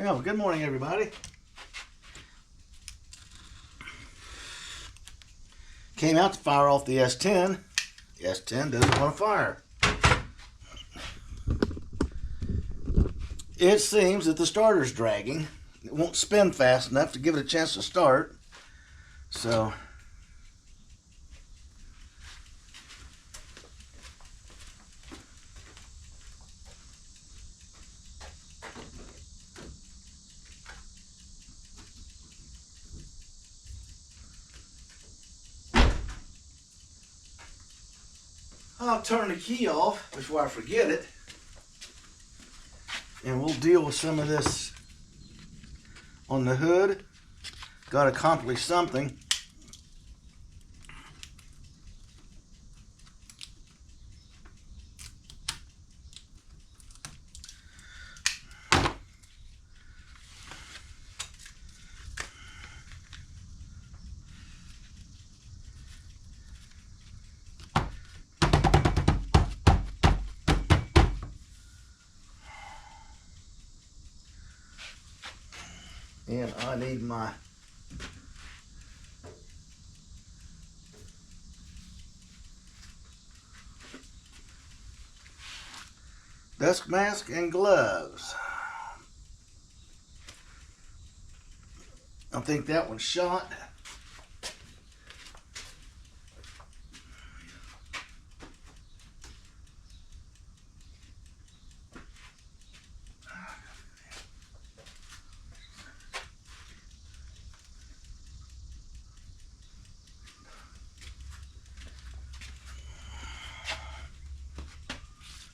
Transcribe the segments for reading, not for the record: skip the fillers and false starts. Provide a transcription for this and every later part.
Well, good morning, everybody. Came out to fire off the S10. The S10 doesn't want to fire. It seems that the starter's dragging. It won't spin fast enough to give it a chance to start. So I'll turn the key off before I forget it. And we'll deal with some of this on the hood. Got to accomplish something. And I need my dust mask and gloves. I think that one's shot.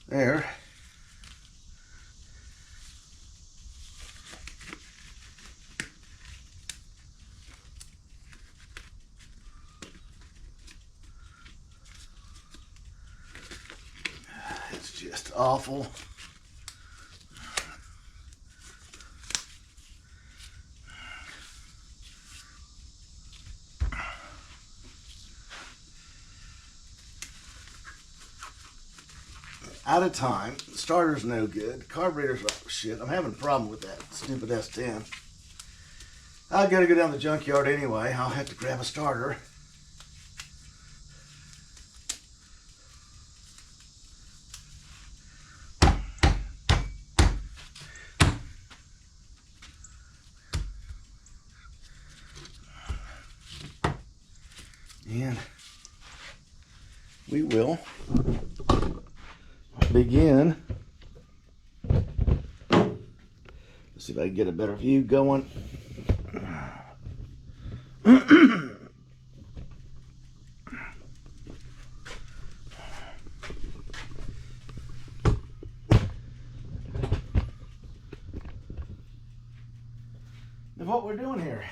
There. It's just awful. Out of time. The starter's no good. Carburetor's shit. I'm having a problem with that stupid S10. I gotta go down to the junkyard anyway. I'll have to grab a starter. And we will begin. Let's see if I can get a better view going. Of what we're doing here.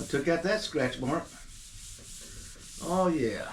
Took out that scratch mark. Oh yeah.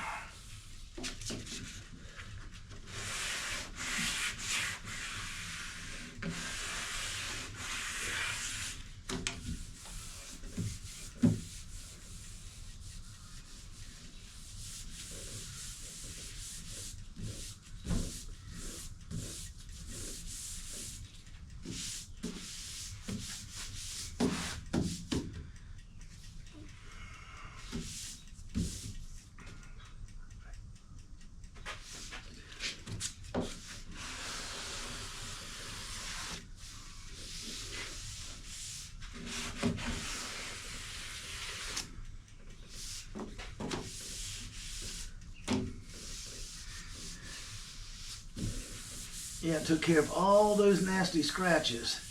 Yeah, it took care of all those nasty scratches.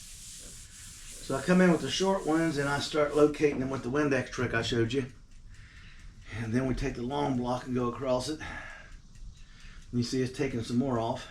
So I come in with the short ones and I start locating them with the Windex trick I showed you. And then we take the long block and go across it. And you see it's taking some more off.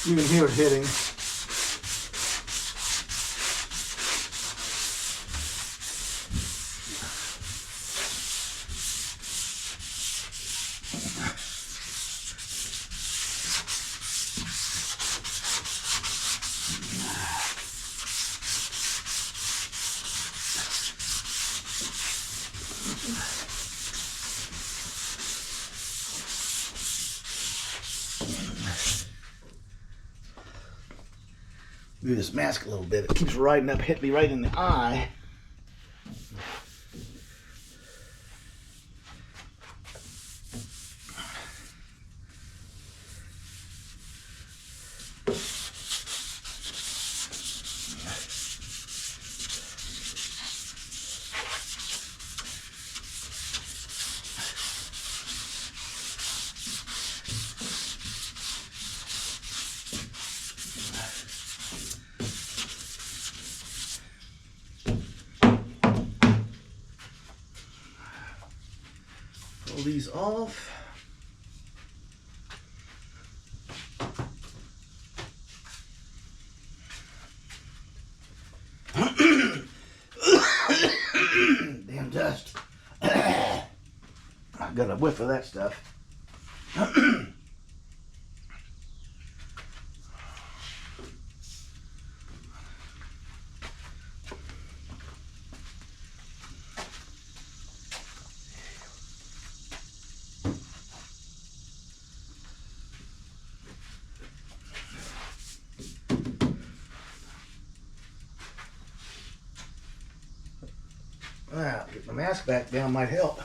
You can hear it hitting. Move this mask a little bit. It keeps riding up, hit me right in the eye. Pull these off. Damn dust. I got a whiff of that stuff. Wow, get the mask back down might help.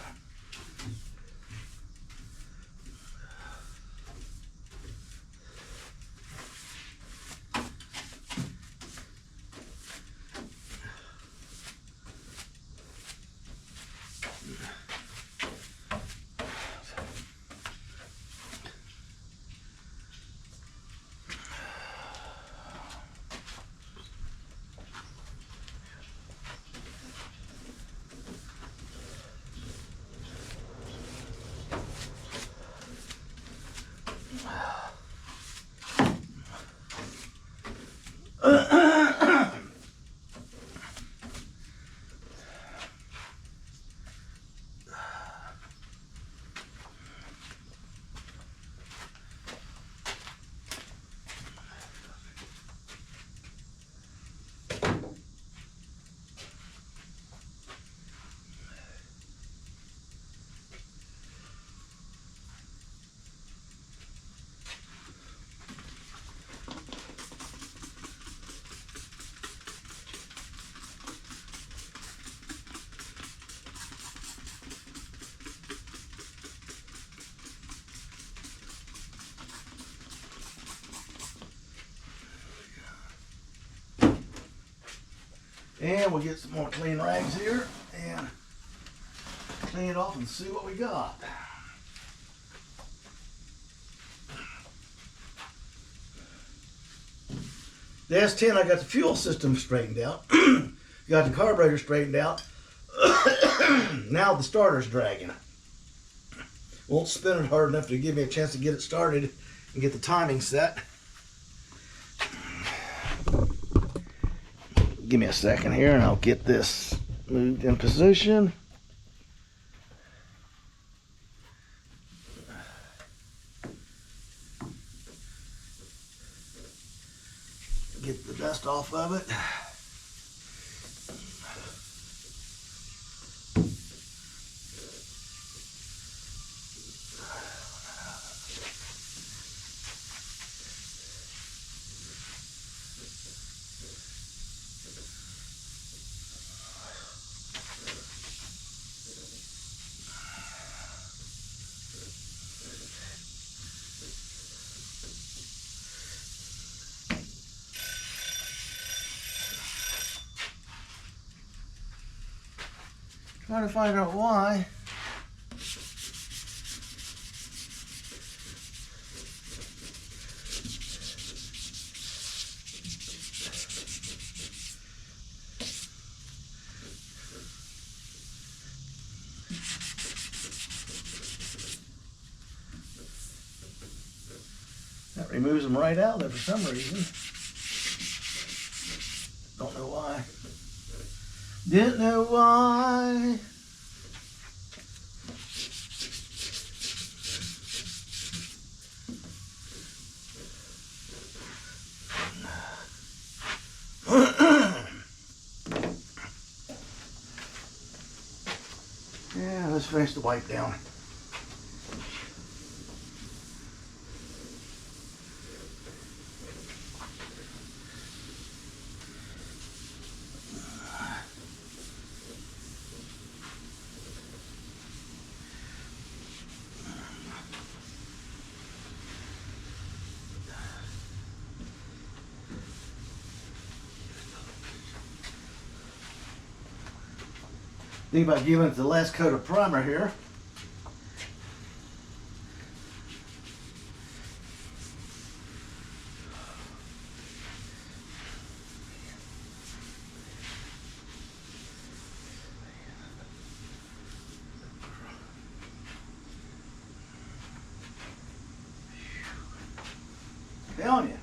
And we'll get some more clean rags here and clean it off and see what we got. The S10, I got the fuel system straightened out. Got the carburetor straightened out. Now the starter's dragging. Won't spin it hard enough to give me a chance to get it started and get the timing set. Give me a second here and I'll get this moved in position. Get the dust off of it. Trying to find out why. That removes them right out there for some reason. Don't know why. Didn't know why. Yeah, let's finish the wipe down. Think about giving it the last coat of primer here. Telling you,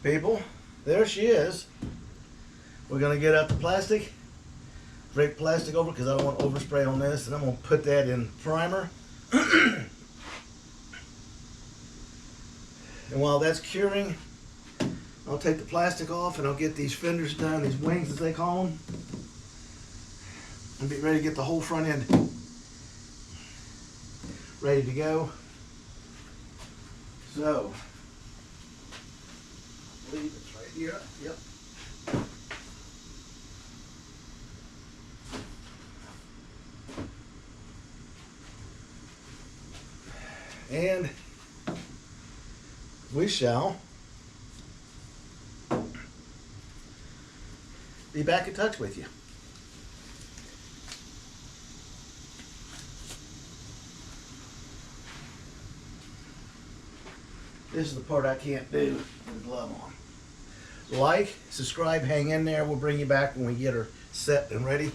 people, there she is. We're gonna get out the plastic. Break plastic over because I don't want to overspray on this, and I'm going to put that in primer. And while that's curing, I'll take the plastic off and I'll get these fenders done, these wings as they call them, and be ready to get the whole front end ready to go. So, I believe it's right here. Yep. And we shall be back in touch with you. This is the part I can't do with the glove on. Like, subscribe, hang in there. We'll bring you back when we get her set and ready.